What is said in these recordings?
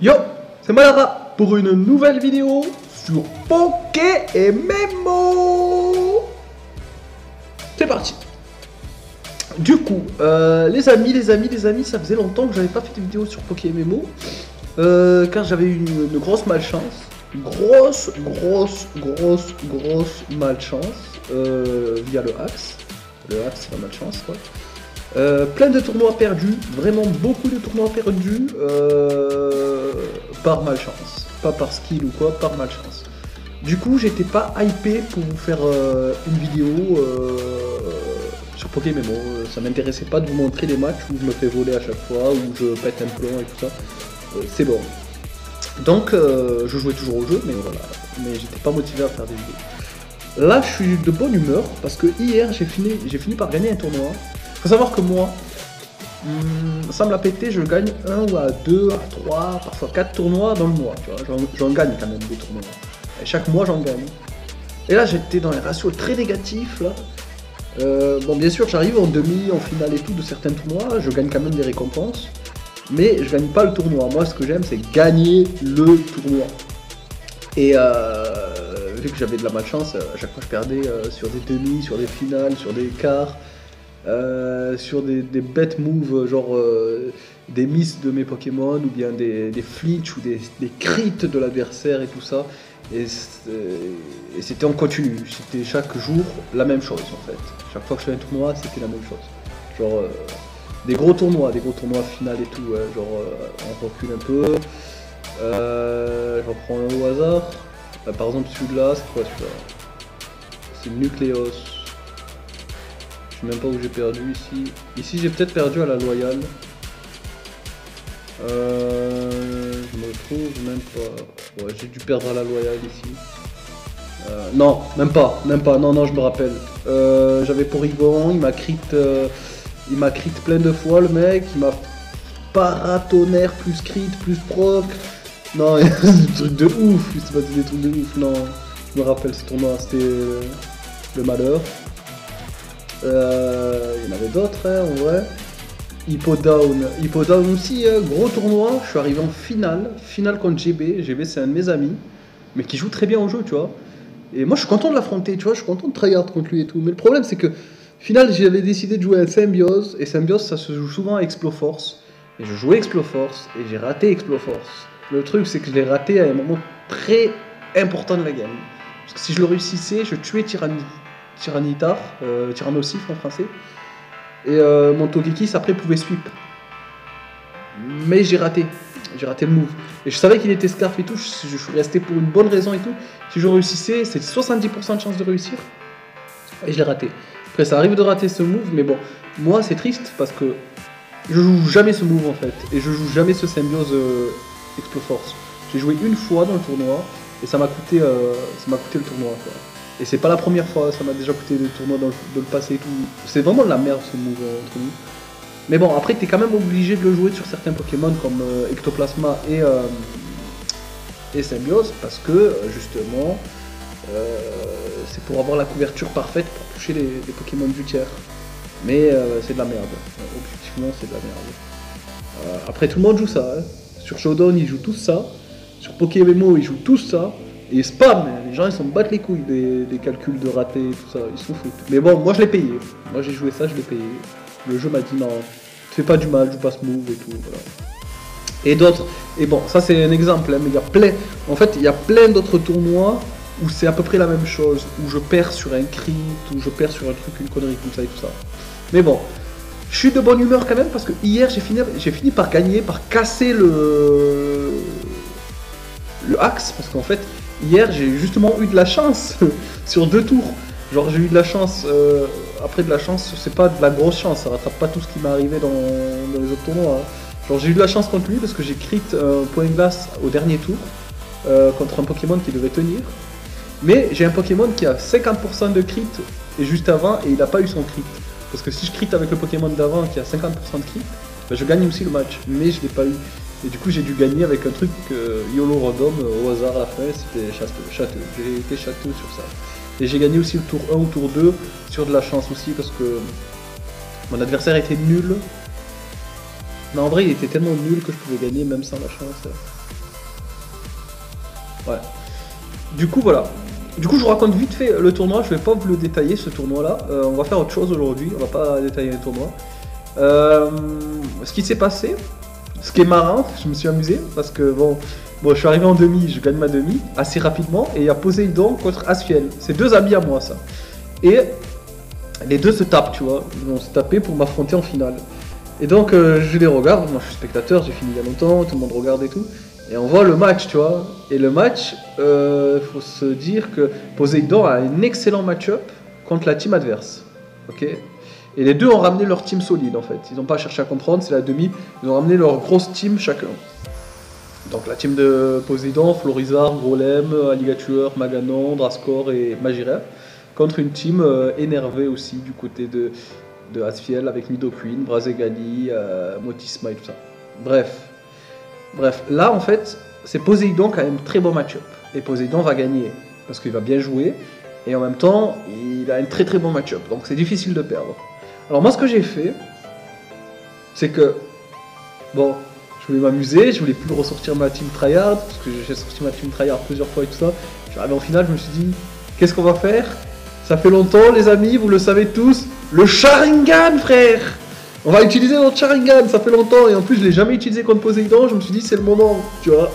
Yo, c'est Malara pour une nouvelle vidéo sur Poké et Memo. C'est parti. Du coup, les amis, ça faisait longtemps que j'avais pas fait de vidéo sur Poké et Memo, car j'avais eu une grosse malchance, grosse malchance via le Axe. Le Axe, c'est la malchance quoi. Plein de tournois perdus, vraiment beaucoup de tournois perdus par malchance, pas par skill ou quoi, par malchance. Du coup, j'étais pas hypé pour vous faire une vidéo sur Poké Memo. Ça m'intéressait pas de vous montrer les matchs où je me fais voler à chaque fois, où je pète un plomb et tout ça. C'est bon. Donc, je jouais toujours au jeu, mais voilà, mais j'étais pas motivé à faire des vidéos. Là, je suis de bonne humeur parce que hier, j'ai fini par gagner un tournoi. Faut savoir que moi, sans me la péter, je gagne 1 ou à 2, à 3, parfois 4 tournois dans le mois, tu vois, j'en gagne quand même des tournois. Et chaque mois j'en gagne. Et là j'étais dans les ratios très négatifs là. Bon bien sûr j'arrive en demi, en finale et tout de certains tournois, je gagne quand même des récompenses. Mais je gagne pas le tournoi, moi ce que j'aime c'est gagner le tournoi. Et vu que j'avais de la malchance, à chaque fois je perdais sur des demi, sur des finales, sur des quarts. Sur des bêtes moves genre des misses de mes Pokémon ou bien des flinch ou des crits de l'adversaire et tout ça et c'était en continu, c'était chaque jour la même chose en fait, chaque fois que je faisais un tournoi c'était la même chose, genre des gros tournois finales et tout, genre on recule un peu, je reprends un au hasard, par exemple celui-là, c'est quoi celui-là, c'est Nucleos. Je sais même pas où j'ai perdu ici. Ici j'ai peut-être perdu à la loyale. Je me retrouve même pas. Ouais, j'ai dû perdre à la loyale ici. Non, même pas. Non, je me rappelle. J'avais Porygon, il m'a crit plein de fois le mec. Il m'a paratonnerre plus crit plus proc. Non, il y a des trucs de ouf. Il s'est passé des trucs de ouf. Non, je me rappelle ce tournoi, c'était le malheur. Il y en avait d'autres hein, en vrai. Hippodown aussi, gros tournoi. Je suis arrivé en finale contre GB. GB c'est un de mes amis, mais qui joue très bien au jeu, tu vois. Et moi je suis content de l'affronter, tu vois, je suis content de tryhard contre lui et tout. Mais le problème c'est que, final, j'avais décidé de jouer à Symbiose, et Symbiose ça se joue souvent à Exploforce. Et je jouais Exploforce, et j'ai raté Exploforce. Le truc c'est que je l'ai raté à un moment très important de la game. Parce que si je le réussissais, je tuais Tyranitar, Tyrannosif en français, et mon Togekiss après pouvait sweep. Mais j'ai raté le move. Et je savais qu'il était Scarf et tout, je suis resté pour une bonne raison et tout. Si je réussissais, c'est 70% de chance de réussir. Et je l'ai raté. Après ça arrive de rater ce move, mais bon, moi c'est triste parce que je joue jamais ce move en fait. Et je joue jamais ce Symbiose Exploforce. J'ai joué une fois dans le tournoi, et ça m'a coûté le tournoi quoi. Et c'est pas la première fois, ça m'a déjà coûté des tournois dans le passé et tout. C'est vraiment de la merde ce move entre nous. Mais bon, après t'es quand même obligé de le jouer sur certains Pokémon comme Ectoplasma et Symbiose, parce que justement c'est pour avoir la couverture parfaite pour toucher les Pokémon du tiers. Mais c'est de la merde, objectivement c'est de la merde. Après tout le monde joue ça, hein. Sur Showdown ils jouent tous ça, sur Pokémon ils jouent tous ça. Et spam, les gens ils s'en battent les couilles des calculs de raté et tout ça, ils s'en foutent. Mais bon, moi je l'ai payé. Moi j'ai joué ça, je l'ai payé. Le jeu m'a dit non, fais pas du mal, joue pas ce move et tout, voilà. Et d'autres, et bon, ça c'est un exemple, hein, mais il y a plein d'autres tournois où c'est à peu près la même chose, où je perds sur un crit, où je perds sur un truc, une connerie comme ça et tout ça. Mais bon, je suis de bonne humeur quand même parce que hier j'ai fini par gagner, par casser le Axe, parce qu'en fait, hier j'ai justement eu de la chance sur 2 tours. Genre j'ai eu de la chance, après de la chance, c'est pas de la grosse chance, ça rattrape pas tout ce qui m'est arrivé dans les autres tournois. Hein. Genre j'ai eu de la chance contre lui parce que j'ai crit un point glace au dernier tour contre un Pokémon qui devait tenir. Mais j'ai un Pokémon qui a 50% de crit et juste avant, et il n'a pas eu son crit. Parce que si je crit avec le Pokémon d'avant qui a 50% de crit, bah, je gagne aussi le match, mais je l'ai pas eu. Et du coup j'ai dû gagner avec un truc YOLO random au hasard à la fin, c'était châteux, j'ai été châteux sur ça. Et j'ai gagné aussi le tour 1 ou tour 2 sur de la chance aussi parce que mon adversaire était nul. Mais en vrai il était tellement nul que je pouvais gagner même sans la chance. Ouais. Du coup, voilà. Du coup, je vous raconte vite fait le tournoi. Je vais pas vous le détailler, ce tournoi-là. On va faire autre chose aujourd'hui. On va pas détailler le tournoi. Ce qui s'est passé, ce qui est marrant, je me suis amusé parce que bon, je suis arrivé en demi, je gagne ma demi assez rapidement et il y a Poséidon contre Asfiel. C'est deux amis à moi, ça. Et les deux se tapent, tu vois. Ils vont se taper pour m'affronter en finale. Et donc, je les regarde. Moi, je suis spectateur, j'ai fini il y a longtemps, tout le monde regarde et tout. Et on voit le match, tu vois. Et le match, faut se dire que Poséidon a un excellent match-up contre la team adverse. Ok. Et les deux ont ramené leur team solide, en fait. Ils n'ont pas cherché à comprendre, c'est la demi. Ils ont ramené leur grosse team chacun. Donc la team de Poséidon, Florizard, Golem, Alligator, Maganon, Drascore et Magirev. Contre une team énervée aussi du côté de Asfiel avec Nidoqueen, Brazegali, Motisma et tout ça. Bref, là en fait, c'est Poséidon qui a un très bon match-up. Et Poséidon va gagner parce qu'il va bien jouer. Et en même temps, il a un très très bon match-up. Donc c'est difficile de perdre. Alors moi ce que j'ai fait, c'est que, bon, je voulais m'amuser, je voulais plus ressortir ma team tryhard, parce que j'ai sorti ma team tryhard plusieurs fois et tout ça. Je suis arrivé en finale, je me suis dit, qu'est-ce qu'on va faire? Ça fait longtemps les amis, vous le savez tous, le Sharingan frère. On va utiliser notre Sharingan, ça fait longtemps, et en plus je l'ai jamais utilisé contre Poséidon, je me suis dit c'est le moment, tu vois.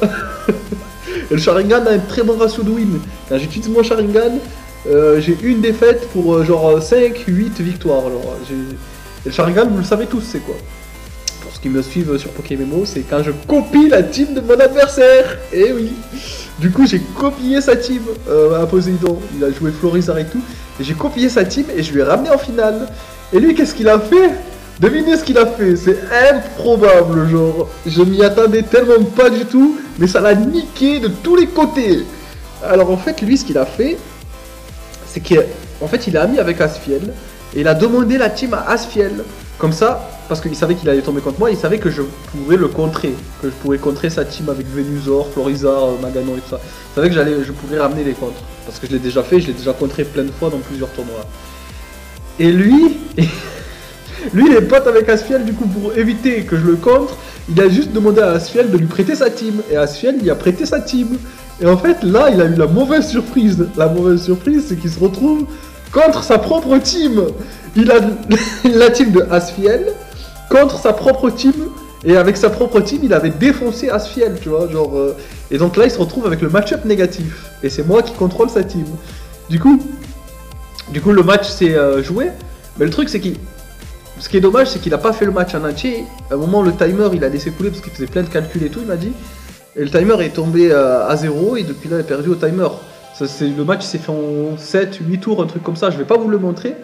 Et le Sharingan a un très bon ratio de win. Quand j'utilise mon Sharingan, j'ai une défaite pour genre 5-8 victoires. Alors, et le Sharingan, vous le savez tous, c'est quoi? Pour ceux qui me suivent sur Pokémon, c'est quand je copie la team de mon adversaire. Et oui. Du coup, j'ai copié sa team à Poséidon. Il a joué Florizard et tout. Et j'ai copié sa team et je lui ai ramené en finale. Et lui, qu'est-ce qu'il a fait? Devinez ce qu'il a fait. C'est improbable, genre. Je m'y attendais tellement pas du tout. Mais ça l'a niqué de tous les côtés. Alors en fait, lui, ce qu'il a fait, c'est qu'en fait, il est ami avec Asfiel. Et il a demandé la team à Asfiel. Comme ça, parce qu'il savait qu'il allait tomber contre moi, il savait que je pourrais le contrer. Que je pourrais contrer sa team avec Venusaur, Florizard, Maganon et tout ça. Il savait que je pourrais ramener les contres. Parce que je l'ai déjà fait, je l'ai déjà contré plein de fois dans plusieurs tournois. Et lui, lui il est pote avec Asfiel, du coup pour éviter que je le contre, il a juste demandé à Asfiel de lui prêter sa team. Et Asfiel, il a prêté sa team. Et en fait, là, il a eu la mauvaise surprise. La mauvaise surprise, c'est qu'il se retrouve contre sa propre team. Il a la team de Asfiel contre sa propre team. Et avec sa propre team, il avait défoncé Asfiel, tu vois. Genre, et donc là, il se retrouve avec le match-up négatif. Et c'est moi qui contrôle sa team. Du coup le match s'est joué. Mais le truc, c'est qu'il... Ce qui est dommage, c'est qu'il n'a pas fait le match en entier. À un moment, le timer, il a laissé couler parce qu'il faisait plein de calculs et tout, il m'a dit. Et le timer est tombé à 0 et depuis là, il a perdu au timer. Le match s'est fait en 7-8 tours, un truc comme ça. Je vais pas vous le montrer,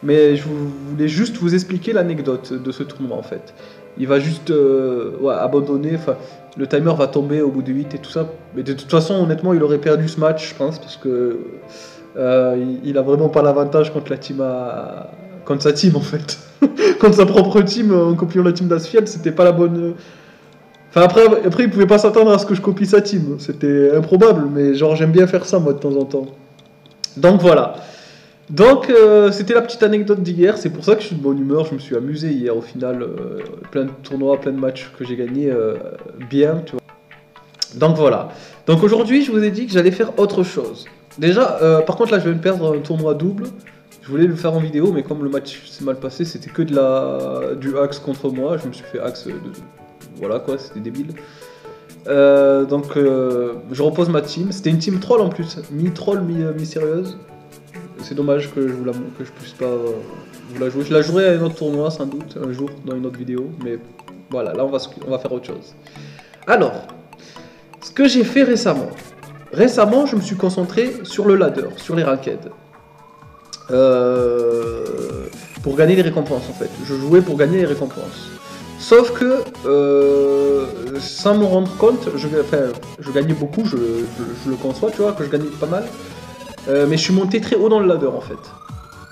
mais je voulais juste vous expliquer l'anecdote de ce tournoi en fait. Il va juste abandonner, le timer va tomber au bout de 8 et tout ça. Mais de toute façon, honnêtement, il aurait perdu ce match, je pense, parce que il a vraiment pas l'avantage contre la team contre sa team en fait. Contre sa propre team, en copiant la team d'Asfiel, c'était pas la bonne... Enfin après il pouvait pas s'attendre à ce que je copie sa team, c'était improbable, mais genre j'aime bien faire ça moi de temps en temps. Donc voilà. Donc c'était la petite anecdote d'hier, c'est pour ça que je suis de bonne humeur, je me suis amusé hier au final, plein de tournois, plein de matchs que j'ai gagnés bien, tu vois. Donc voilà. Donc aujourd'hui je vous ai dit que j'allais faire autre chose. Déjà, par contre là je vais me perdre un tournoi double. Je voulais le faire en vidéo, mais comme le match s'est mal passé, c'était que du axe contre moi. Je me suis fait axe voilà quoi, c'était débile. Donc je repose ma team. C'était une team troll en plus, mi-troll, mi-sérieuse. C'est dommage que je puisse pas vous la jouer. Je la jouerai à un autre tournoi sans doute, un jour, dans une autre vidéo. Mais voilà, là on va faire autre chose. Alors, ce que j'ai fait récemment. Récemment, je me suis concentré sur le ladder, sur les ranked. Pour gagner les récompenses en fait. Je jouais pour gagner les récompenses. Sauf que, sans m'en rendre compte, je gagnais beaucoup, je le conçois, tu vois, que je gagnais pas mal. Mais je suis monté très haut dans le ladder en fait.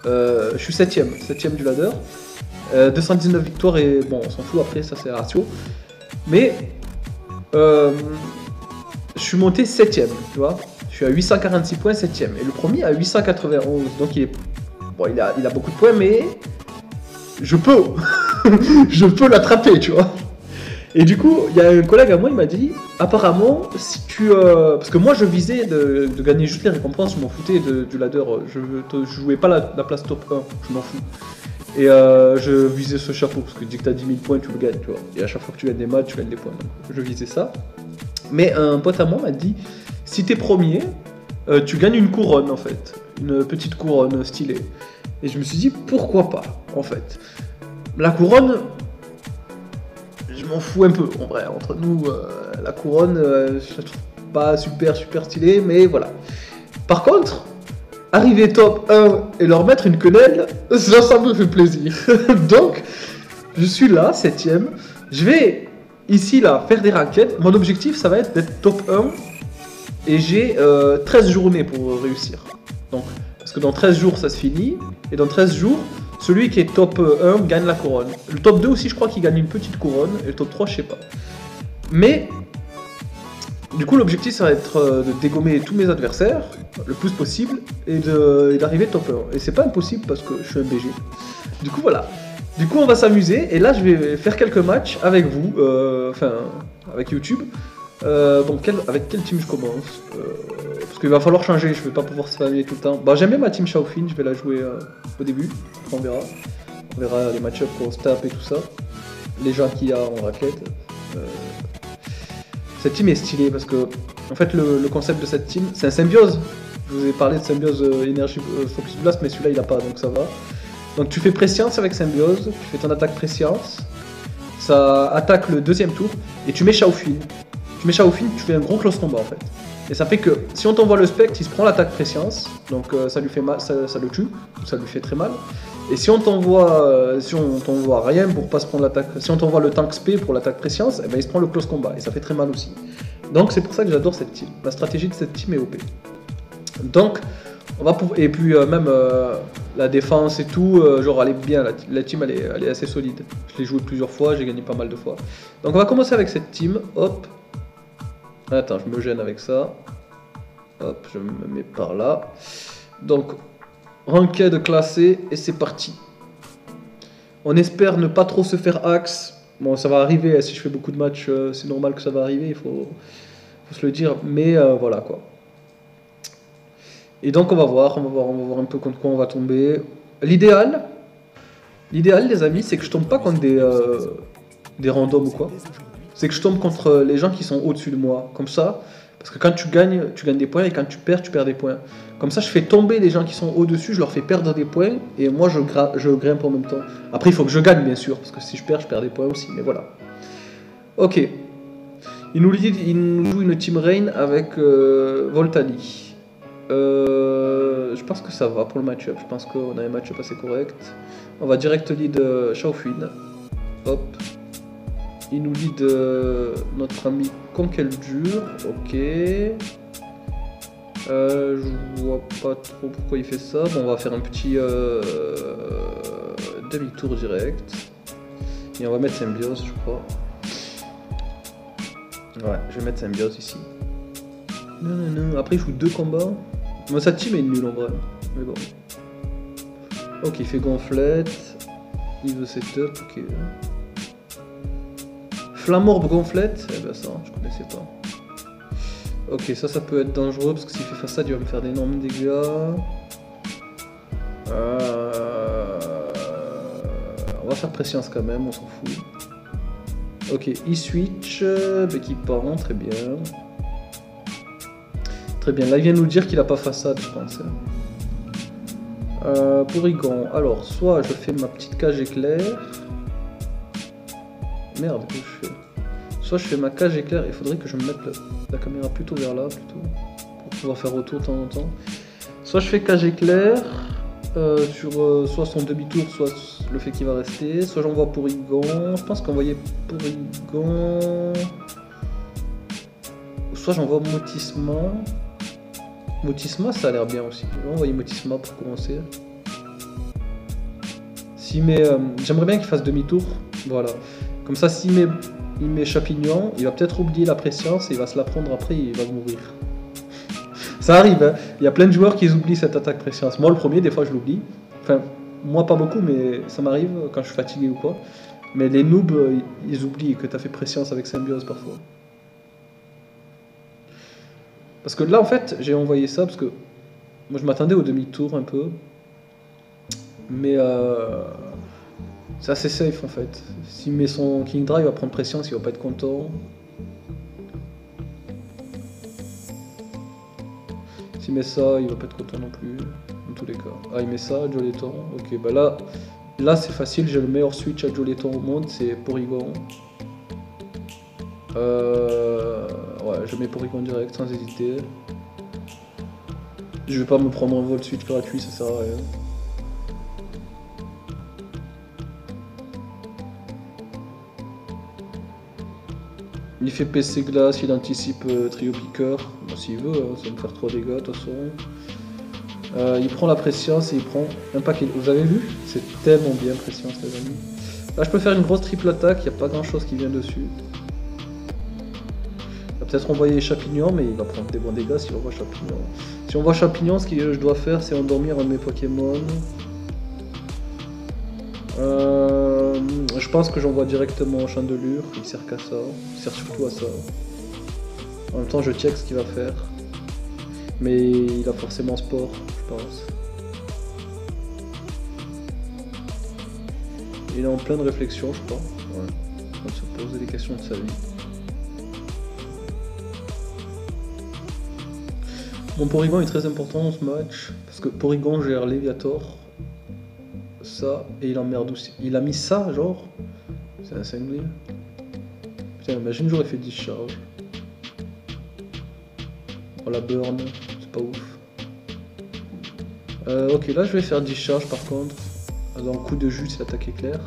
Je suis 7ème du ladder. 219 victoires et bon, on s'en fout après, ça c'est ratio. Mais, je suis monté 7ème, tu vois. Je suis à 846 points, 7ème. Et le premier à 891. Donc il a beaucoup de points, mais je peux. Je peux l'attraper, tu vois. Et du coup, il y a un collègue à moi, il m'a dit, apparemment, si tu... parce que moi, je visais de gagner juste les récompenses, je m'en foutais du ladder, je jouais pas la place top 1, je m'en fous. Et je visais ce chapeau, parce que dès que t'as 10 000 points, tu le gagnes, tu vois. Et à chaque fois que tu gagnes des matchs, tu gagnes des points. Donc, je visais ça. Mais un pote à moi m'a dit, si t'es premier, tu gagnes une couronne, en fait. Une petite couronne stylée. Et je me suis dit, pourquoi pas, en fait. La couronne... Je m'en fous un peu, en vrai, entre nous, la couronne, je la trouve pas super stylée, mais voilà. Par contre, arriver top 1 et leur mettre une quenelle, ça me fait plaisir. Donc, je suis là, 7ème, je vais ici, là, faire des raquettes. Mon objectif, ça va être d'être top 1, et j'ai 13 journées pour réussir. Donc, parce que dans 13 jours, ça se finit, et dans 13 jours, celui qui est top 1 gagne la couronne. Le top 2 aussi, je crois qu'il gagne une petite couronne. Et le top 3, je sais pas. Mais, du coup, l'objectif, ça va être de dégommer tous mes adversaires, le plus possible, et d'arriver top 1. Et c'est pas impossible parce que je suis un BG. Du coup, voilà. Du coup, on va s'amuser. Et là, je vais faire quelques matchs avec vous, avec YouTube. Bon, avec quelle team je commence parce qu'il va falloir changer, je vais pas pouvoir spammer tout le temps. Bah, j'aime bien ma team Xiaofin, je vais la jouer au début, on verra. On verra les match-ups qu'on se tape et tout ça. Les gens qu'il y a en raquette. Cette team est stylée parce que, en fait, le concept de cette team, c'est un symbiose. Je vous ai parlé de symbiose énergie focus blast, mais celui-là il a pas, donc ça va. Donc tu fais préscience avec symbiose, tu fais ton attaque préscience, ça attaque le deuxième tour, et tu mets Xiaofin. Tu mets Xiaofin, tu fais un gros close combat en fait. Et ça fait que si on t'envoie le spectre, il se prend l'attaque préscience, donc ça lui fait mal, ça le tue, ça lui fait très mal. Et si on t'envoie rien pour pas se prendre l'attaque, si on t'envoie le tank spé pour l'attaque préscience, eh ben, il se prend le close combat et ça fait très mal aussi. Donc c'est pour ça que j'adore cette team. La stratégie de cette team est OP. Donc on va pouvoir, et puis même la défense et tout, genre elle est bien, la team elle est assez solide. Je l'ai joué plusieurs fois, j'ai gagné pas mal de fois. Donc on va commencer avec cette team, hop. Attends, je me gêne avec ça. Hop, je me mets par là. Donc, ranked classé, et c'est parti. On espère ne pas trop se faire axe. Bon, ça va arriver, si je fais beaucoup de matchs, c'est normal que ça va arriver, il faut se le dire. Mais voilà quoi. Et donc on va voir un peu contre quoi on va tomber. L'idéal, les amis, c'est que je tombe pas contre des randoms ou quoi. C'est que je tombe contre les gens qui sont au-dessus de moi, comme ça, parce que quand tu gagnes des points, et quand tu perds des points. Comme ça, je fais tomber les gens qui sont au-dessus, je leur fais perdre des points, et moi, je grimpe en même temps. Après, il faut que je gagne, bien sûr, parce que si je perds des points aussi, mais voilà. Ok. Il nous joue une team Rain avec Voltali. Je pense que ça va pour le match-up, je pense qu'on a un match-up assez correct. On va direct lead Xiaofin. Hop. Il nous lead notre ami Conqueldur, ok. Je vois pas trop pourquoi il fait ça. Bon, on va faire un petit demi-tour direct. Et on va mettre Symbiose, je crois. Ouais, je vais mettre Symbiose ici. Non. Après, il joue 2 combats. Moi, sa team est nulle en vrai. Mais bon. Ok, il fait gonflette. Il veut setup, ok. Flamorbe gonflette, eh ben ça, je connaissais pas. Ok, ça peut être dangereux parce que s'il fait face à ça, il va me faire d'énormes dégâts. On va faire préscience quand même, on s'en fout. Ok, E-switch, qui part, très bien. Très bien, là il vient nous dire qu'il a pas façade, je pense. Porygon, alors soit je fais ma petite cage éclair. Merde, que je fais. Soit je fais ma cage éclair, il faudrait que je me mette la caméra plutôt vers là, pour pouvoir faire retour de temps en temps. Soit je fais cage éclair, sur soit son demi-tour, soit le fait qu'il va rester, soit j'envoie Porygon, je pense qu'envoyer Porygon, soit j'envoie Motisma. Motisma ça a l'air bien aussi, je vais envoyer Motisma pour commencer. J'aimerais bien qu'il fasse demi-tour, voilà. Comme ça, s'il met Chapignon, il va peut-être oublier la préscience et il va se la prendre après et il va mourir. Ça arrive, hein. Il y a plein de joueurs qui oublient cette attaque préscience. Moi, le premier, des fois, je l'oublie. Enfin, moi, pas beaucoup, mais ça m'arrive quand je suis fatigué ou quoi. Mais les noobs, ils oublient que t'as fait préscience avec Symbiose parfois. Parce que là, en fait, j'ai envoyé ça parce que moi, je m'attendais au demi-tour un peu. Mais c'est assez safe, en fait. S'il met son King Drive, il va prendre préscience, il va pas être content. S'il met ça, il va pas être content non plus. Dans tous les cas. Ah, il met ça, Joleton. Ok, bah là c'est facile, j'ai le meilleur switch à Joleton au monde, c'est Porygon. Ouais, je mets Porygon direct, sans hésiter. Je vais pas me prendre un Volt Switch gratuit, ça sert à rien. Il fait PC glace, il anticipe Trio Piqueur. Bon, s'il veut, hein, ça va me faire 3 dégâts de toute façon. Il prend la préscience et il prend un paquet. Vous avez vu? C'est tellement bien préscience, les amis. Là, je peux faire une grosse triple attaque, il n'y a pas grand chose qui vient dessus. Il va peut-être envoyer Champignon, mais il va prendre des bons dégâts si on voit Champignon. Si on voit Champignon, ce que je dois faire, c'est endormir un de mes Pokémon. Je pense que j'envoie directement Chandelure, il sert qu'à ça, il sert surtout à ça. En même temps, je check ce qu'il va faire. Mais il a forcément sport, je pense. Il est en pleine réflexion, je crois. Ouais. En train de se poser des questions de sa vie. Mon Porygon est très important dans ce match, parce que Porygon gère Léviator. Ça, et il emmerde aussi. Il a mis ça, genre. C'est un cinglé. Putain, imagine, j'aurais fait 10 charges. Oh la burn, c'est pas ouf. Ok, là je vais faire 10 charges par contre. Dans coup de jus, c'est l'attaque éclair.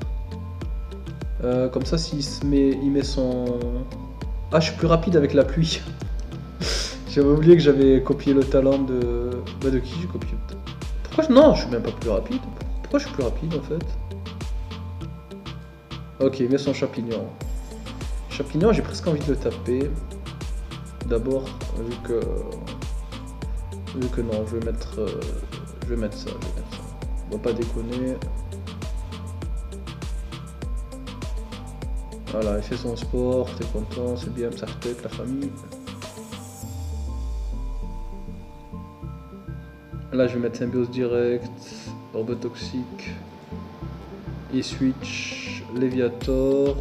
Comme ça, il met son. Ah, je suis plus rapide avec la pluie. J'avais oublié que j'avais copié le talent de. Bah, de qui j'ai copié? Pourquoi non, je suis même pas plus rapide. Pourquoi je suis plus rapide en fait? Ok, il met son champignon. Champignon, j'ai presque envie de le taper. D'abord, vu que non, je vais mettre ça. On va pas déconner. Voilà, il fait son sport, t'es content, c'est bien, ça avec la famille. Là, je vais mettre Symbiose direct, Orbe toxique, E-Switch, Léviator.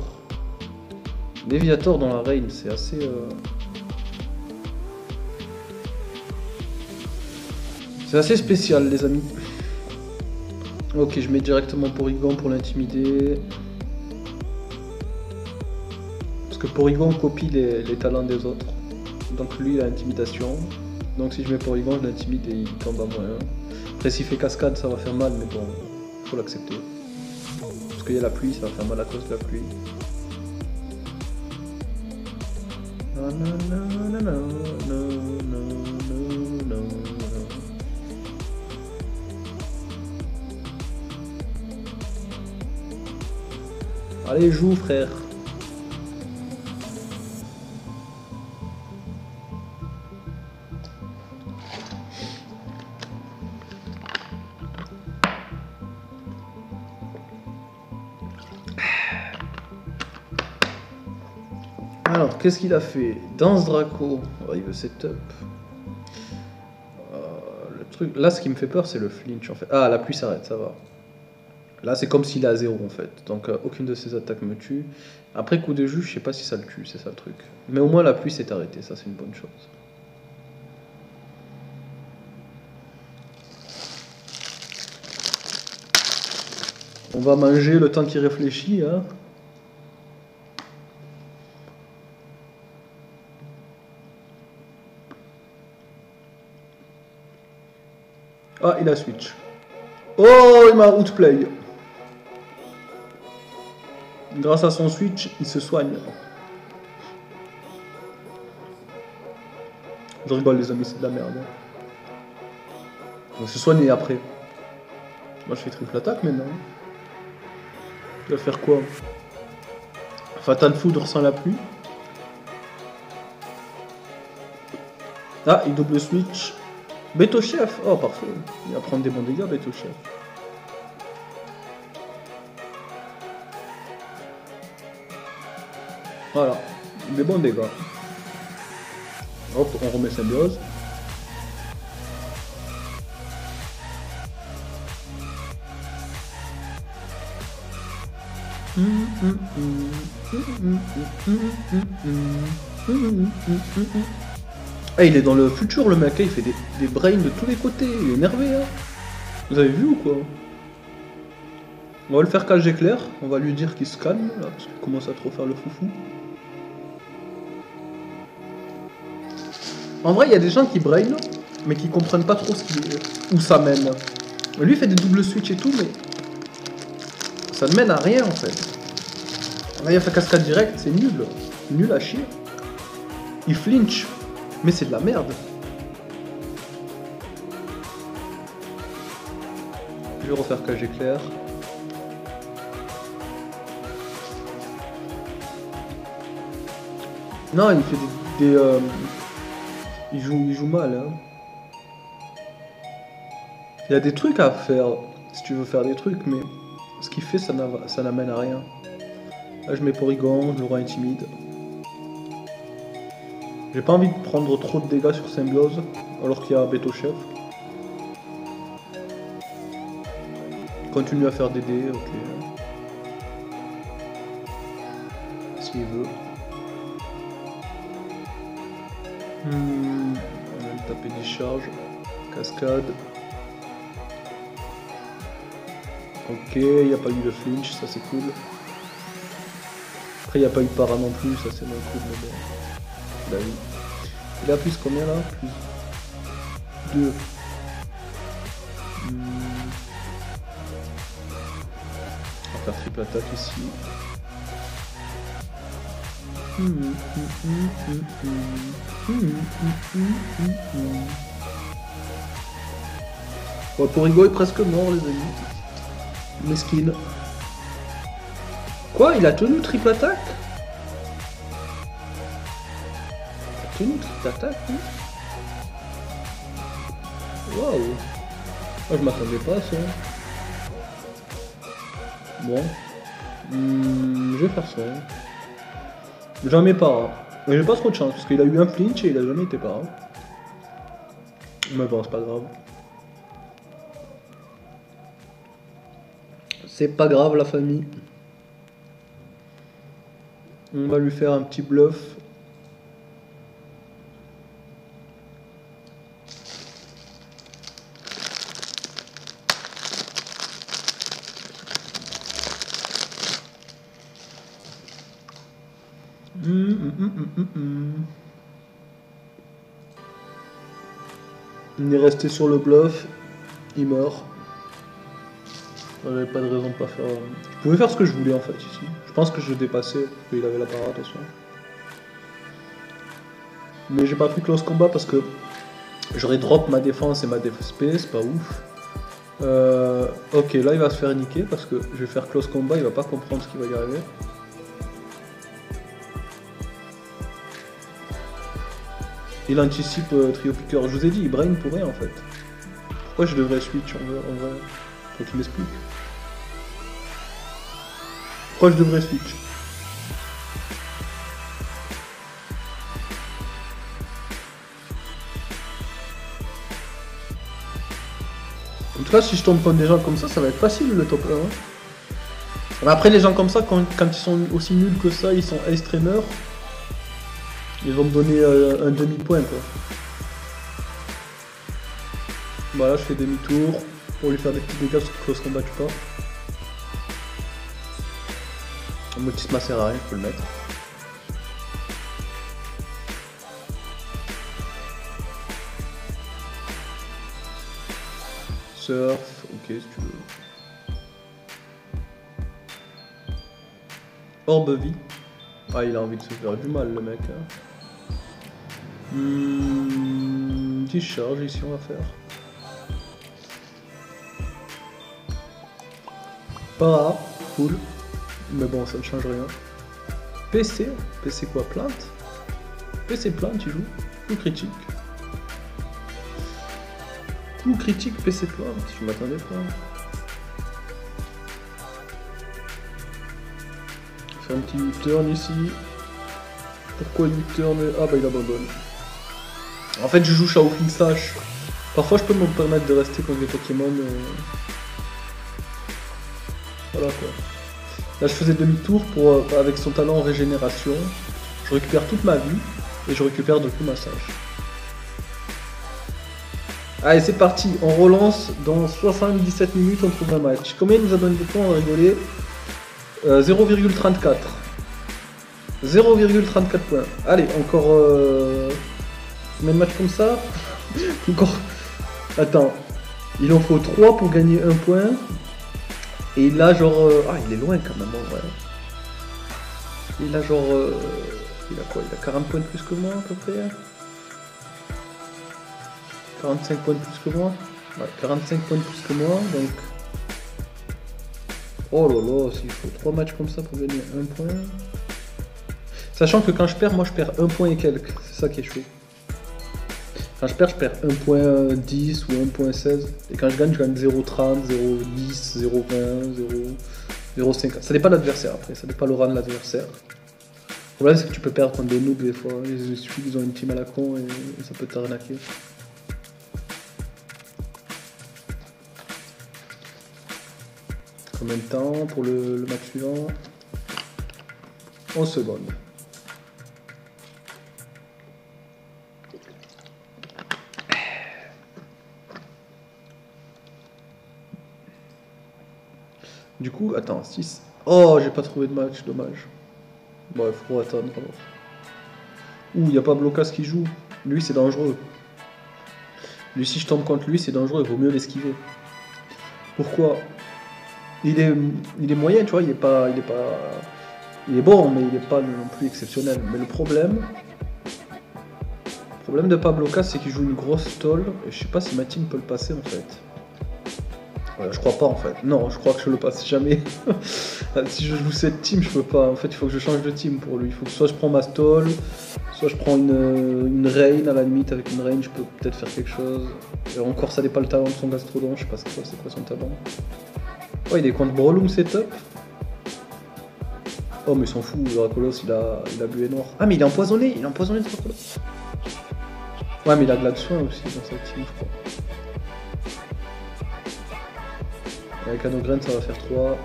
Léviator dans la Rain, c'est assez. C'est assez spécial, les amis. Ok, je mets directement Porygon pour l'intimider. Parce que Porygon copie les talents des autres. Donc lui, il a intimidation. Donc si je mets Porygon, je l'intimide et il tombe à moins 1. Après, s'il fait cascade, ça va faire mal, mais bon, faut l'accepter. Parce qu'il y a la pluie, ça va faire mal à cause de la pluie. Allez, joue, frère. Alors, qu'est-ce qu'il a fait? Danse Draco. Oh, il veut setup. Le truc... Là, ce qui me fait peur, c'est le flinch, en fait. Ah, la pluie s'arrête, ça va. Là, c'est comme s'il est à 0, en fait. Donc, aucune de ses attaques me tue. Après, coup de jus, je sais pas si ça le tue, c'est ça le truc. Mais au moins, la pluie s'est arrêtée, ça, c'est une bonne chose. On va manger le temps qu'il réfléchit, hein. Ah, il a switch. Oh, il m'a outplay. Grâce à son switch, il se soigne. Je rigole, les amis, c'est de la merde. On va se soigner après. Moi, je fais triple attaque maintenant. Tu vas faire quoi? Fatal Foudre sans la pluie. Ah, il double switch. Beto Chef. Oh, parfait. Il va prendre des bons dégâts, Beto Chef. Voilà, des bons dégâts. Hop, on remet symbiose. Ah, il est dans le futur le mec, il fait des brains de tous les côtés, il est énervé hein. Vous avez vu ou quoi? On va le faire cage éclair, on va lui dire qu'il se calme là, parce qu'il commence à trop faire le foufou. En vrai, il y a des gens qui brain, mais qui comprennent pas trop où ça mène. Lui il fait des doubles switch et tout, mais ça ne mène à rien en fait. Là, il a fait cascade direct, c'est nul. Nul à chier. Il flinch, mais c'est de la merde. Je vais refaire cage éclair. Non, il fait il joue mal. Hein. Il y a des trucs à faire, si tu veux faire des trucs, mais ce qu'il fait, ça n'amène à rien. Là, je mets Porygon, je le rends intimide. J'ai pas envie de prendre trop de dégâts sur Symbiose, alors qu'il y a Beto Chef. Continue à faire des dés, ok. S'il veut. On va le taper discharge. Cascade. Ok, il n'y a pas eu de flinch, ça c'est cool. Après, il n'y a pas eu de para non plus, ça c'est moins cool, mais bon. Bah oui. Il a plus combien là? Plus 2. On va faire triple attaque ici. Bon, Porygon est presque mort les amis. Mesquine. Quoi? Il a tenu triple attaque? Il a tenu triple attaque, oui. Waouh. Moi je m'attendais pas à ça. Bon. Je vais faire ça. Jamais para. Mais j'ai pas trop de chance parce qu'il a eu un flinch et il a jamais été para. Mais bon, c'est pas grave. C'est pas grave la famille. On va lui faire un petit bluff. Il est resté sur le bluff. Il meurt. J'avais pas de raison de pas faire. Je pouvais faire ce que je voulais en fait ici. Je pense que je dépassais parce qu'il avait la parade de toute façon. Mais j'ai pas pris close combat parce que j'aurais drop ma défense et ma DSP, c'est pas ouf. Ok, là il va se faire niquer parce que je vais faire close combat, il va pas comprendre ce qui va y arriver. Il anticipe trio piqueur. Je vous ai dit, il brain pour rien en fait. Pourquoi je devrais switch en vrai? Faut qu'il m'explique. Pourquoi je devrais switch? En tout cas, si je tombe contre des gens comme ça va être facile le top 1. Hein. Mais après, les gens comme ça, quand ils sont aussi nuls que ça, ils sont ace trainer. Ils vont me donner un demi-point quoi. Voilà, je fais demi-tour pour lui faire des petits dégâts sur close combat tu pas. Un motisme sert à rien, je peux le mettre. Surf, ok si tu veux. Orbe vie. Ah il a envie de se faire du mal le mec. Hein. Discharge ici on va faire. Para, cool. Mais bon ça ne change rien. PC, PC quoi? Plainte? PC plainte il joue. Coup critique. Coup critique PC plainte, je m'attendais pas. Faire un petit turn ici. Pourquoi U-turn? Ah bah il abandonne. En fait je joue Shaolin Slash. Parfois je peux me permettre de rester contre des Pokémon. Voilà quoi. Là je faisais demi-tour pour avec son talent en régénération. Je récupère toute ma vie et je récupère de coup ma sage. Allez c'est parti, on relance dans 77 minutes, on trouve un match. Combien il nous a donné de points, on va rigoler. 0,34. 0,34 points. Allez, encore... combien de matchs comme ça? Encore... Attends. Il en faut 3 pour gagner 1 point. Et là genre... Ah il est loin quand même en vrai. Il a genre... Il a quoi? Il a 40 points de plus que moi à peu près. 45 points de plus que moi. Ouais, 45 points de plus que moi, donc... Oh là là, s'il faut 3 matchs comme ça pour gagner 1 point... Sachant que quand je perds, moi je perds 1 point et quelques, c'est ça qui est chaud. Quand je perds 1.10 ou 1.16. Et quand je gagne 0.30, 0.10, 0.20, 0.50. Ça dépend de l'adversaire après, ça dépend le rang de l'adversaire. Le problème c'est que tu peux perdre contre des noobs des fois. Il suffit qu'ils ont une team à la con et ça peut t'arnaquer. Combien de temps pour le match suivant? 11 secondes. Du coup, attends, 6. Oh, j'ai pas trouvé de match, dommage. Bon, il faut attendre alors. Ouh, il n'y a pas Blocas qui joue. Lui, c'est dangereux. Lui, si je tombe contre lui, c'est dangereux, il vaut mieux l'esquiver. Pourquoi? Il est moyen, tu vois, il est bon, mais il n'est pas non plus exceptionnel. Mais le problème de Pablokas, c'est qu'il joue une grosse toll, et je sais pas si ma team peut le passer en fait. Je crois pas en fait. Non, je crois que je le passe jamais. Si je joue cette team, je peux pas. En fait, il faut que je change de team pour lui. Il faut que soit je prends ma stall, soit je prends une Rain à la limite. Avec une Rain, je peux peut-être faire quelque chose. Et encore, ça dépend le talent de son Gastrodon. Je sais pas c'est quoi son talent. Oh, il est contre Brolum setup. Oh, mais il s'en fout. Dracolos, il a bué noir. Ah, mais il est empoisonné. Il est empoisonné de Dracolos. Ouais, mais il a de la soin aussi dans sa team, je crois. Avec Anogren ça va faire 3.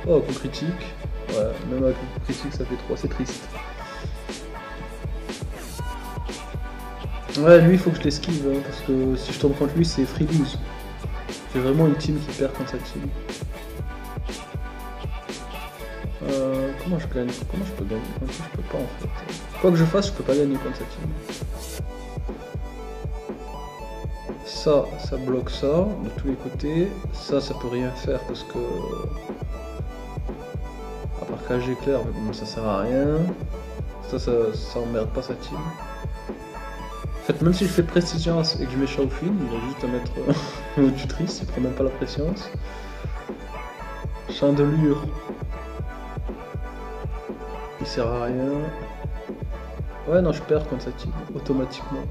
Oh, coup critique. Ouais, même avec coup critique ça fait 3, c'est triste. Ouais, lui il faut que je l'esquive, hein, parce que si je tombe contre lui c'est free lose. J'ai vraiment une team qui perd contre sa team. Comment je gagne? Comment je peux gagner contre ça? Je peux pas en fait. Quoi que je fasse, je peux pas gagner contre sa team. Ça bloque ça de tous les côtés. Ça peut rien faire parce que... À part KG clair, mais bon, ça sert à rien. Ça emmerde pas sa team. En fait, même si je fais Prestigence et que je mets Shaofin, il va juste à mettre Tutrice, il prend même pas la préscience. Chandelure. Il sert à rien. Ouais, non, je perds contre sa team, automatiquement.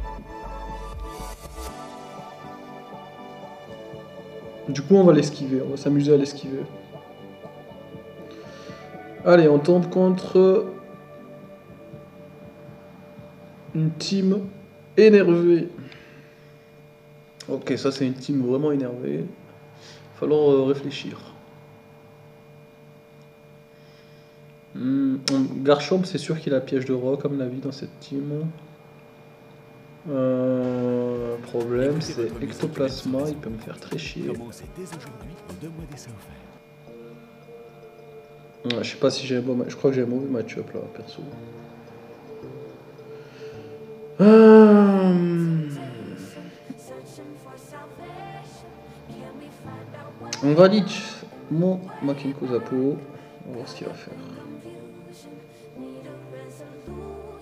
Du coup, on va l'esquiver, on va s'amuser à l'esquiver. Allez, on tombe contre une team énervée. Ok, ça c'est une team vraiment énervée. Il va falloir réfléchir. Garchomp, c'est sûr qu'il a piège de roc, comme la vie dans cette team. Problème, c'est Ectoplasma, il peut me faire très chier. Ouais, je sais pas si j'ai un bon match, je crois que j'ai un mauvais match-up là, perso. On valide mon Makinko Zapo, on va voir ce qu'il va faire.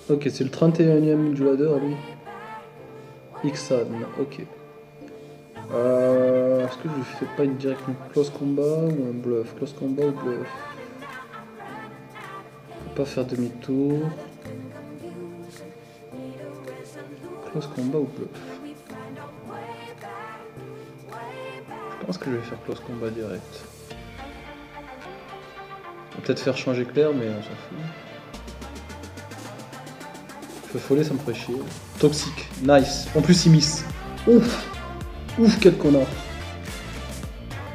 Ok, c'est le 31ème modulateur lui. Xan, ok. Est-ce que je fais pas une direct close combat ou un bluff? Close combat ou bluff? Je peux pas faire demi-tour. Close combat ou bluff? Je pense que je vais faire close combat direct. On va peut-être faire changer clair, mais on s'en fout. Feu follet, ça me ferait chier. Toxique, nice. En plus, il miss. Ouf. Ouf, quel connard.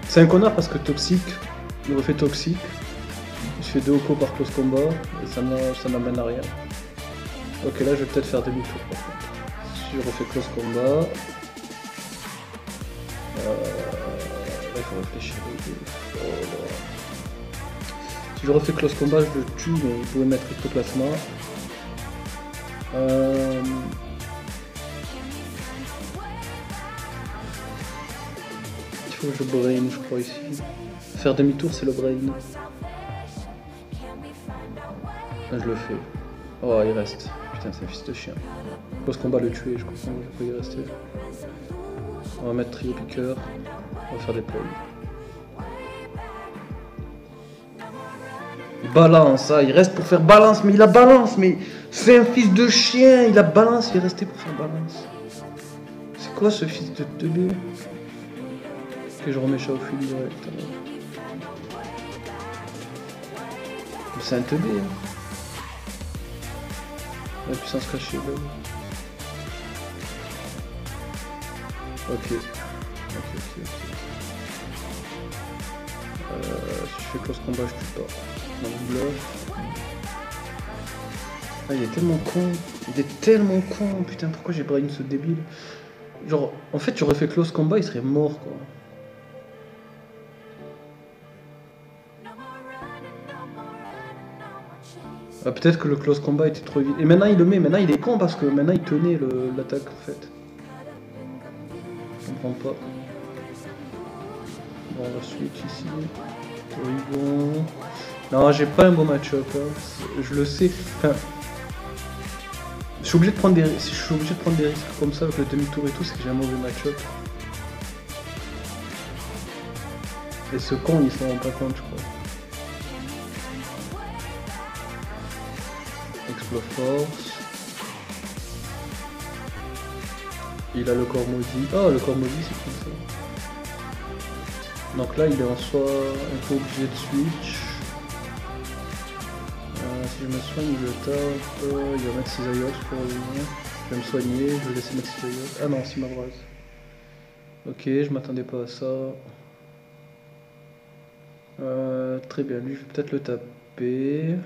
C'est un connard parce que toxique, il refait toxique. Je fais 2 opos par close combat et ça m'amène à rien. Ok, là je vais peut-être faire demi-tour par contre. Si je refais close combat. Là il faut réfléchir. Oh là. Si je refais close combat, je le tue, mais il pouvait mettre ectoplasma. Il faut que je brain, je crois, ici. Faire demi-tour, c'est le brain. Là, je le fais. Oh, il reste. Putain, c'est un fils de chien. Close combat le tuer, je comprends, je peux y rester. On va mettre trio piqueur. On va faire des plays. Il balance, hein, il reste pour faire balance, mais il a balance, mais c'est un fils de chien, il a balance, il est resté pour faire balance. C'est quoi ce fils de teubé? Ok, je remets ça au fil direct. C'est un teubé. Hein. La puissance cachée, là. Ok. Si je fais close combat, je tue pas. Dans le bluff. Ah, il est tellement con. Il est tellement con. Putain, pourquoi j'ai brain ce débile? Genre, en fait, j'aurais fait close combat, il serait mort, quoi. Ah, peut-être que le close combat était trop vite. Et maintenant, il le met. Maintenant, il est con parce que maintenant, il tenait l'attaque, en fait. Je comprends pas. Bon, on va switch ici. Torrigon. Non, j'ai pas un bon match-up. Hein. Je le sais. Enfin, je suis obligé de prendre des risques comme ça avec le demi-tour et tout, c'est que j'ai un mauvais match-up. Et ce con, il s'en rend pas compte, je crois. Exploforce. Il a le corps maudit. Ah, le corps maudit, c'est comme ça. Donc là, il est en soi un peu obligé de switch. Si je me soigne, le tape. Il va mettre 6 ayox pour revenir. Je vais me soigner, je vais laisser mettre 6 ayox. Ah non, 6 mabrase. Ok, je m'attendais pas à ça. Très bien, lui, je vais peut-être le taper.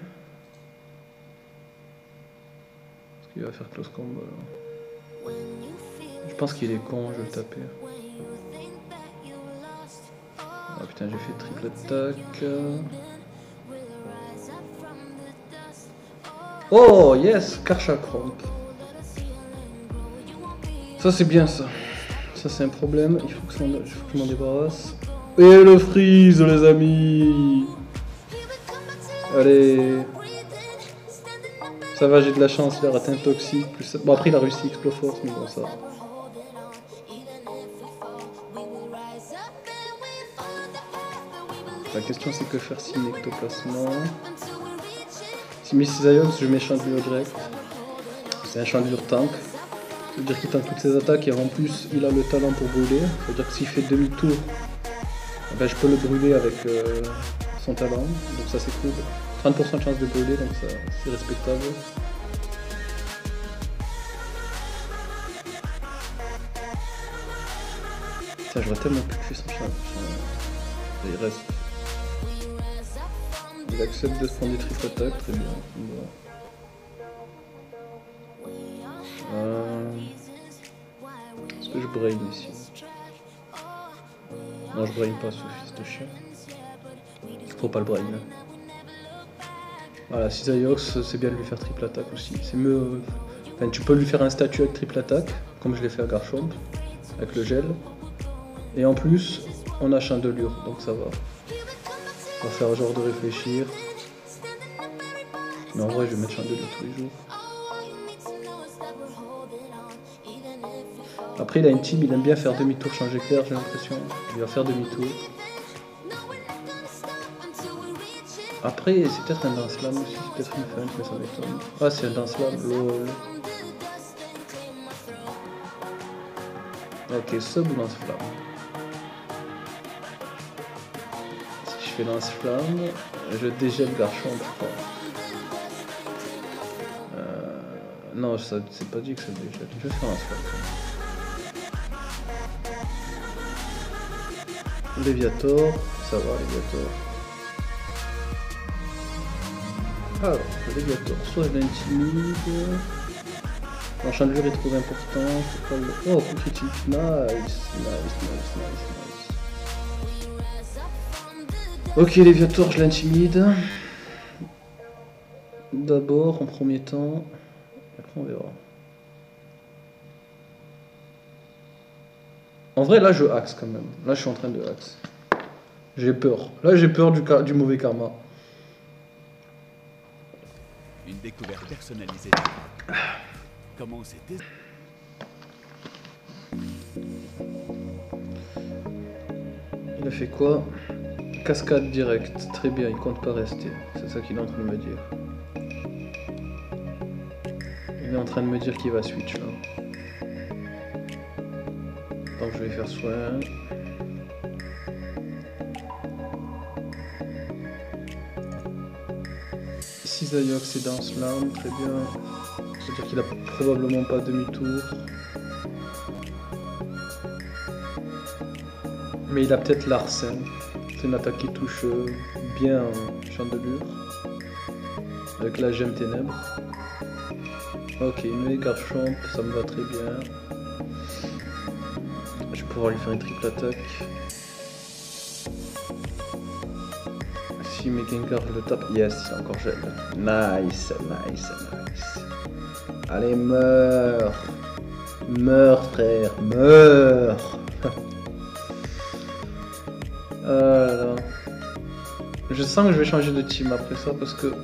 Parce qu'il va faire close combat là. Je pense qu'il est con, je vais le taper. Ah putain, j'ai fait triple attaque. Oh yes, Karcha Cramp. Ça c'est bien ça. Ça c'est un problème, il faut que je m'en débarrasse. Et le freeze les amis. Allez. Ça va, j'ai de la chance, il a raté un toxique. Plus... Bon après il a réussi Exploforce, mais bon ça. La question c'est que faire si ectoplasma. Si mes 6 iox, je mets chandelure direct. C'est un chandelure tank. Ça veut dire qu'il tank toutes ses attaques et en plus il a le talent pour brûler. Ça veut dire que s'il fait demi-tour, ben, je peux le brûler avec son talent. Donc ça c'est cool. 30% de chance de brûler, donc ça c'est respectable. Ça j'aurais tellement pu tuer son chat. Il reste. Il accepte de se prendre des triple attaques, très bien. Est-ce que je brain ici? Non, je brain pas ce fils de chien. Faut pas le brain. Voilà, 6 Ayox, c'est bien de lui faire triple attaque aussi. C'est mieux. Enfin, tu peux lui faire un statut avec triple attaque, comme je l'ai fait à Garchomp, avec le gel. Et en plus, on a chandelure, donc ça va. On va faire genre de réfléchir. Mais en vrai, je vais mettre chandelure tous les jours. Après, il a une team, il aime bien faire demi-tour, changer clair, j'ai l'impression. Il va faire demi-tour. Après, c'est peut-être un dance slam aussi, c'est peut-être une feinte, mais ça m'étonne. Ah, c'est un dance slam, lol. Ok, sub ou lance flamme. Si je fais lance flamme, je dégèle Garchomp, je crois. Non, ça c'est pas dit que ça déjette. Je vais faire un swap. Léviator, ça va, Léviator. Alors, le Léviator, soit je l'intimide. L'enchantelure est trop important. Faut pas le... Oh, coup critique. Nice. Ok, Léviator, je l'intimide. D'abord, en premier temps. Après, on verra. En vrai, là, je axe quand même. Là, je suis en train de axe. J'ai peur. Là, j'ai peur du mauvais karma. Une découverte personnalisée. Comment c'était? Il a fait quoi? Cascade directe. Très bien, il compte pas rester. C'est ça qu'il est en train de me dire. Il est en train de me dire qu'il va switch là. Donc je vais faire soin. Cisaillux est dans Slam, très bien. C'est-à-dire qu'il a probablement pas demi-tour. Mais il a peut-être l'Arsène. C'est une attaque qui touche bien Chandelure. Avec la gemme ténèbres. Ok, mais Garchomp, ça me va très bien. Je vais pouvoir lui faire une triple attaque. Si mes Gengar le tape, yes, il a encore gel. Nice. Allez, meurs. Meurs, frère, meurs. Je sens que je vais changer de team après ça parce que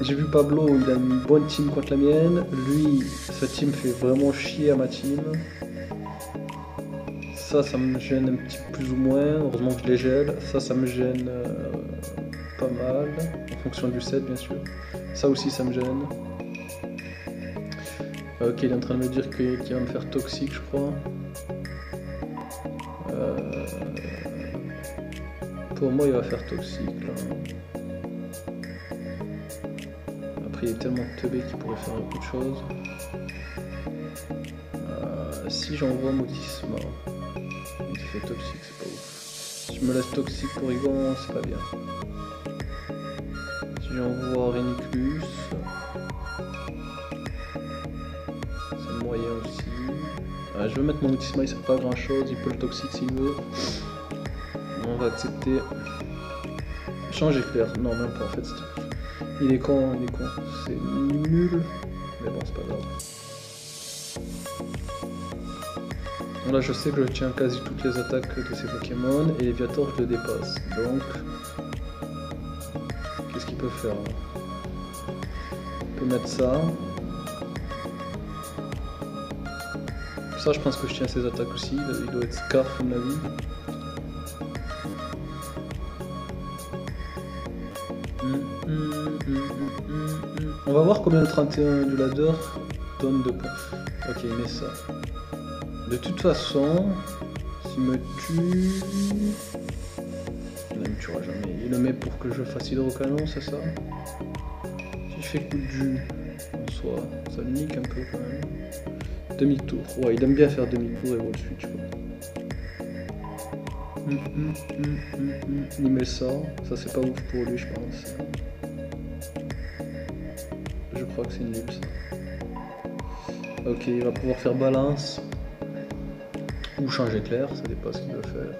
j'ai vu Pablo, il a une bonne team contre la mienne. Lui, sa team fait vraiment chier à ma team. Ça me gêne un petit plus ou moins. Heureusement que je les gèle. Ça me gêne pas mal. En fonction du set, bien sûr. Ça aussi, ça me gêne. Ok, il est en train de me dire qu'il va me faire toxique, je crois. Pour moi, il va faire toxique là. Après, il est tellement teubé qu'il pourrait faire beaucoup de choses. Si j'envoie Motisma, il fait toxique, c'est pas ouf. Si je me laisse toxique pour Igon, c'est pas bien. Si j'envoie Reniclus, c'est moyen aussi. Je vais mettre mon Motisma, il sert pas à grand chose, il peut le toxique s'il veut. On va accepter. Change éclair. Non, même pas en fait. Il est con. C'est nul. Mais bon, c'est pas grave. Là, je sais que je tiens quasi toutes les attaques de ces Pokémon. Et Léviator, je le dépasse. Donc, qu'est-ce qu'il peut faire là? Il peut mettre ça. Ça, je pense que je tiens ses attaques aussi. Il doit être Scarf, à mon avis. On va voir combien le 31 du ladder donne de points. Ok, il met ça. De toute façon, s'il me tue... Non, il me tuera jamais. Il le met pour que je fasse hydrocanon, c'est ça? Si je fais coup de jus, en soi, ça le nique un peu quand même. Demi-tour. Ouais, il aime bien faire demi-tour et wall switch. Il met ça. Ça, c'est pas ouf pour lui, je pense. Je crois que c'est nul ça. Ok, il va pouvoir faire balance. Ou changer clair, ça dépend ce qu'il veut faire.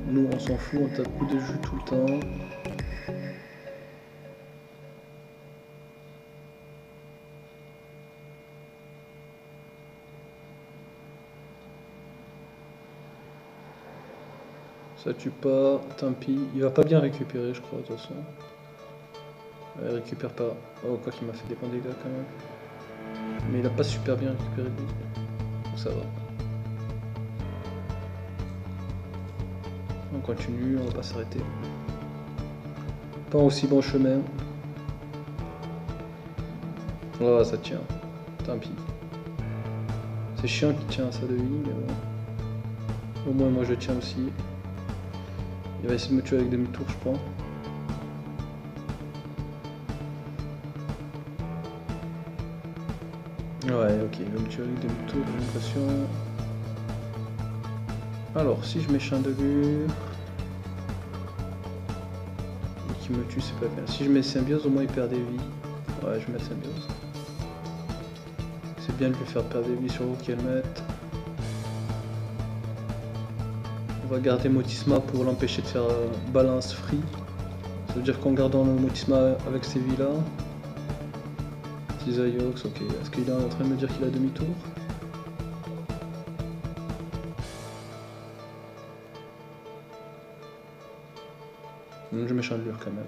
Nous on s'en fout, on tape coup de jus tout le temps. Ça tue pas, tant pis. Il va pas bien récupérer je crois de toute façon. Il récupère pas. Oh quoi qu'il m'a fait des bons dégâts quand même. Mais il a pas super bien récupéré lui. Donc ça va. On continue, on va pas s'arrêter. Pas aussi bon chemin. Oh ça tient. Tant pis. C'est chiant qu'il tient ça de vie, mais bon. Au moins moi je tiens aussi. Il va essayer de me tuer avec demi-tour je pense. Ouais, ok, il va me tuer avec demi-tour, j'ai l'impression. Alors, si je mets Chandelure... Et qu'il me tue, c'est pas bien. Si je mets Symbiose, au moins il perd des vies. Ouais, je vais mettre Symbiose. C'est bien de lui faire perdre des vies sur vous qu'elle mette. On va garder Motisma pour l'empêcher de faire balance free. Ça veut dire qu'en gardant le Motisma avec ces vies là. Tisayox, ok. Est-ce qu'il est en train de me dire qu'il a demi-tour? Je mets Chandelure quand même.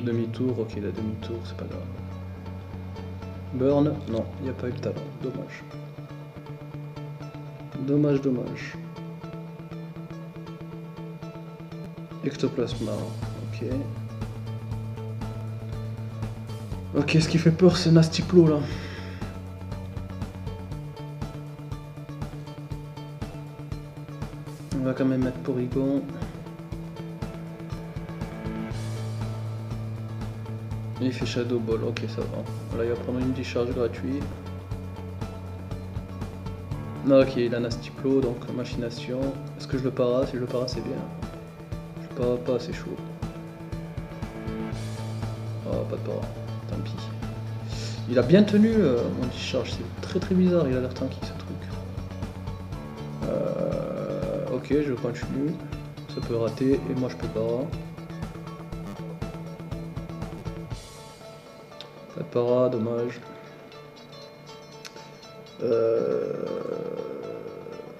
Demi-tour, ok, la demi-tour, c'est pas grave. Burn, non, il n'y a pas eu le talent, dommage. Dommage, dommage. Ectoplasma, ok. Ok, ce qui fait peur, c'est Nastiplo là. On va quand même mettre Porygon. Et il fait Shadow Ball, ok ça va. Là il va prendre une décharge gratuite. Non, ok, il a Nastiplo, donc machination. Est-ce que je le para? Si je le para, c'est bien. Je le para pas, c'est chaud. Oh, pas de para, tant pis. Il a bien tenu mon décharge, c'est très très bizarre, il a l'air tranquille ce truc. Ok, je continue. Ça peut rater et moi je peux para. Pas de para, dommage.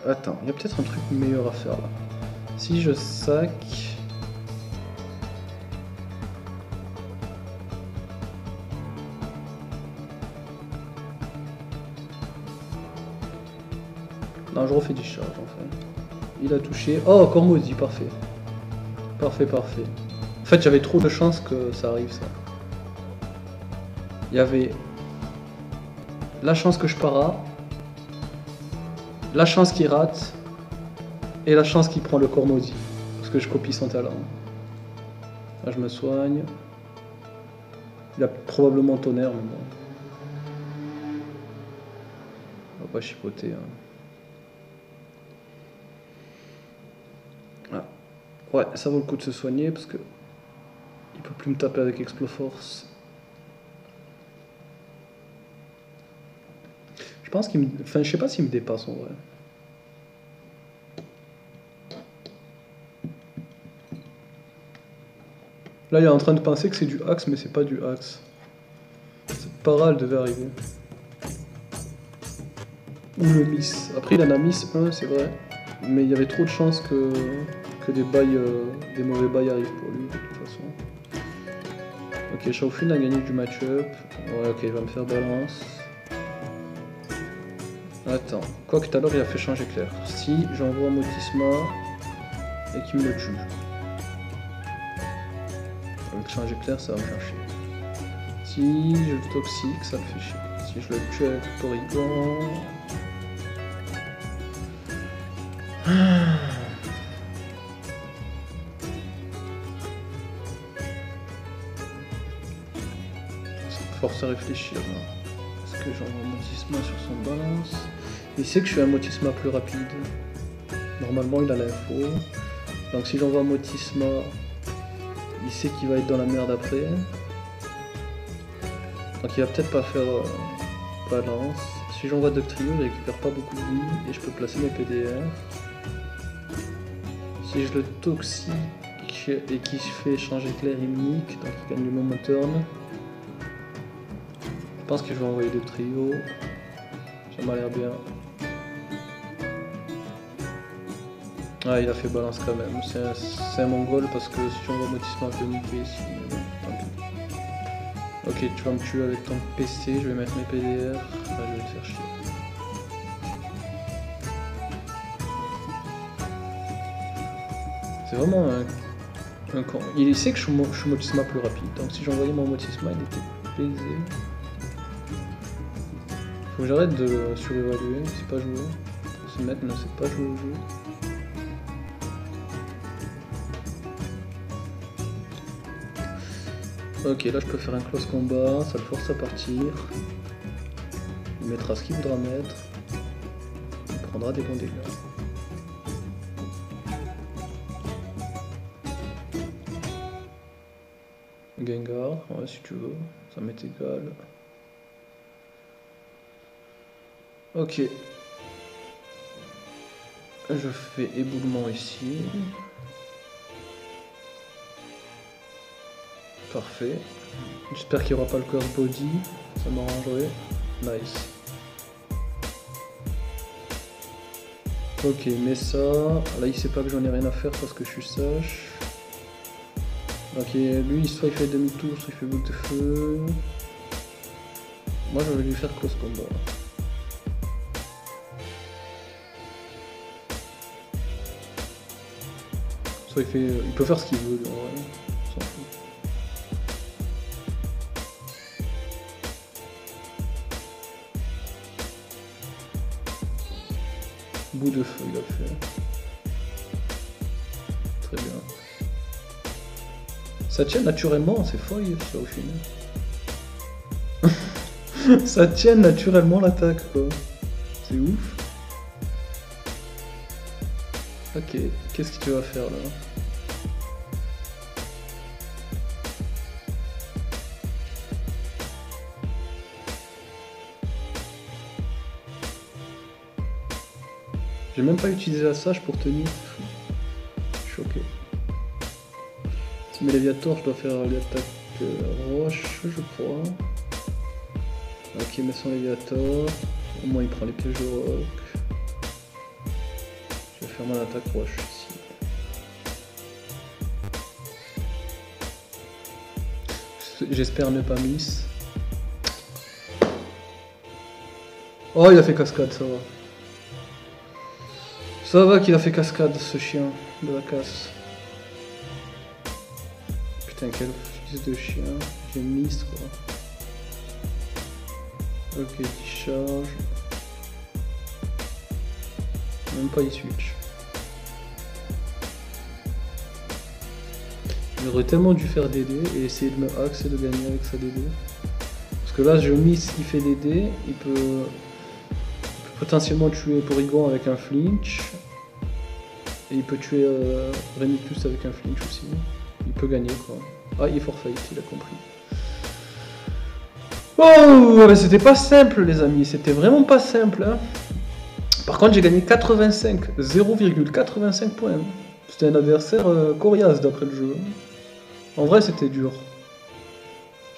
Attends, il y a peut-être un truc meilleur à faire là. Si je sac... Non, je refais discharge en fait. Il a touché. Oh, Cormozy, parfait. Parfait, parfait. En fait, j'avais trop de chance que ça arrive ça. Il y avait la chance que je para, la chance qu'il rate, et la chance qu'il prend le Cormozy. Parce que je copie son talent. Là, je me soigne. Il a probablement tonnerre, mais bon. On va pas chipoter. Hein. Ah. Ouais, ça vaut le coup de se soigner parce que il peut plus me taper avec Exploforce. Je pense qu'il me... Enfin, je sais pas s'il me dépasse en vrai. Là, il est en train de penser que c'est du axe, mais c'est pas du axe. Cette para, elle devait arriver. Ou le miss. Après, il en a miss 1, c'est vrai. Mais il y avait trop de chances que des bails, des mauvais bails arrivent pour lui, de toute façon. Ok, Chaufune a gagné du match-up. Ouais, ok, il va me faire balance. Attends, quoi que tout à l'heure, il a fait changer clair. Si j'envoie Motisma et qu'il me le tue. Avec changer clair, ça va me faire chier. Si je le toxique, ça me fait chier. Si je le tue avec Porygon... Ça me force à réfléchir là. Est-ce que j'envoie Motisma sur son balance? Il sait que je suis un Motisma plus rapide. Normalement il a l'info. Donc si j'envoie Motisma, il sait qu'il va être dans la merde après. Donc il va peut-être pas faire balance. Si j'envoie Doctrio, je récupère pas beaucoup de vie et je peux placer mes PDR. Si je le toxique et qu'il se fait changer clair unique, donc il gagne le moment turn. Je pense que je vais envoyer Doctrio. Ça m'a l'air bien. Ah, il a fait balance quand même. C'est un mongol parce que si j'envoie Motisma, un peu niqué ici. Tant pis. Ok, tu vas me tuer avec ton PC, je vais mettre mes PDR. Là, je vais te faire chier. C'est vraiment un con. Il sait que je suis Motisma plus rapide, donc si j'envoyais mon Motisma, il était baisé. Faut que j'arrête de le surévaluer, c'est pas joué. Ce mec ne sait pas jouer au jeu. Ok, là je peux faire un close combat, ça le force à partir. Il mettra ce qu'il voudra mettre. Il prendra des bons dégâts. Gengar, ouais si tu veux, ça m'est égal. Ok. Je fais éboulement ici. Parfait. J'espère qu'il n'y aura pas le curse body, ça m'arrangerait. Nice. Ok, mais ça, là il sait pas que j'en ai rien à faire parce que je suis sage. Ok, lui soit il fait demi-tour, soit il fait boule de feu. Moi je vais lui faire close combat. Soit il peut faire ce qu'il veut, en vrai, on s'en fout. Bout de feu il a fait. Très bien. Ça tient naturellement, c'est folle ça au final. Ça tient naturellement l'attaque quoi. C'est ouf. Ok, qu'est-ce que tu vas faire là? J'ai même pas utilisé la sage pour tenir. Je suis choqué. Si mes Léviator, je dois faire l'attaque roche, je crois. Ok, mais sans Léviator. Au moins il prend les pièges de rock. Je vais faire mon attaque roche ici. J'espère ne pas miss. Oh, il a fait cascade, ça va. Ça va qu'il a fait cascade, ce chien de la casse. Putain, quel fils de chien. J'ai miss, quoi. Ok, il charge. Même pas il switch. J'aurais tellement dû faire DD et essayer de me axe et de gagner avec sa DD. Parce que là, je miss, il fait DD, il peut potentiellement tuer Porygon avec un flinch. Et il peut tuer Renitus avec un flinch aussi. Il peut gagner quoi. Ah, il est forfait, il a compris. Oh, mais c'était pas simple les amis, c'était vraiment pas simple. Hein. Par contre, j'ai gagné 0,85 points. C'était un adversaire coriace d'après le jeu. En vrai, c'était dur.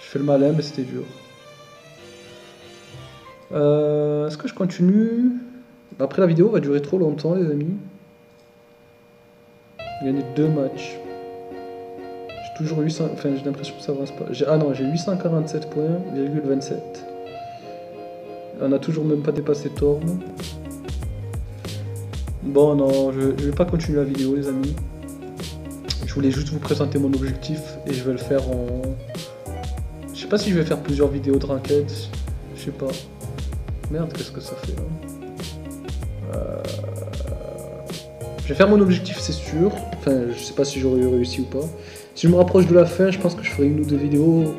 Je fais le malin, mais c'était dur. Est-ce que je continue? Après, la vidéo va durer trop longtemps, les amis. J'ai gagné 2 matchs. J'ai toujours 800... Enfin, j'ai l'impression que ça avance pas. Ah non, j'ai 847 points, 27. On a toujours même pas dépassé Torm. Bon, non, je vais pas continuer la vidéo, les amis. Je voulais juste vous présenter mon objectif et je vais le faire en... Je sais pas si je vais faire plusieurs vidéos de ranked. Je sais pas. Merde, qu'est-ce que ça fait là? Je vais faire mon objectif, c'est sûr. Enfin, je sais pas si j'aurais réussi ou pas. Si je me rapproche de la fin, je pense que je ferai 1 ou 2 vidéos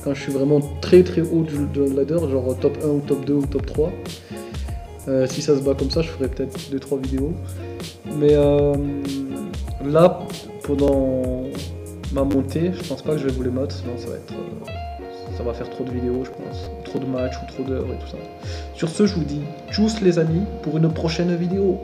quand je suis vraiment très haut de ladder, genre top 1 ou top 2 ou top 3. Si ça se bat comme ça, je ferai peut-être 2-3 vidéos. Mais là, pendant ma montée, je pense pas que je vais vous les mettre, sinon ça va être... ça va faire trop de vidéos, je pense. Trop de matchs ou trop d'heures et tout ça. Sur ce, je vous dis tchuss les amis pour une prochaine vidéo.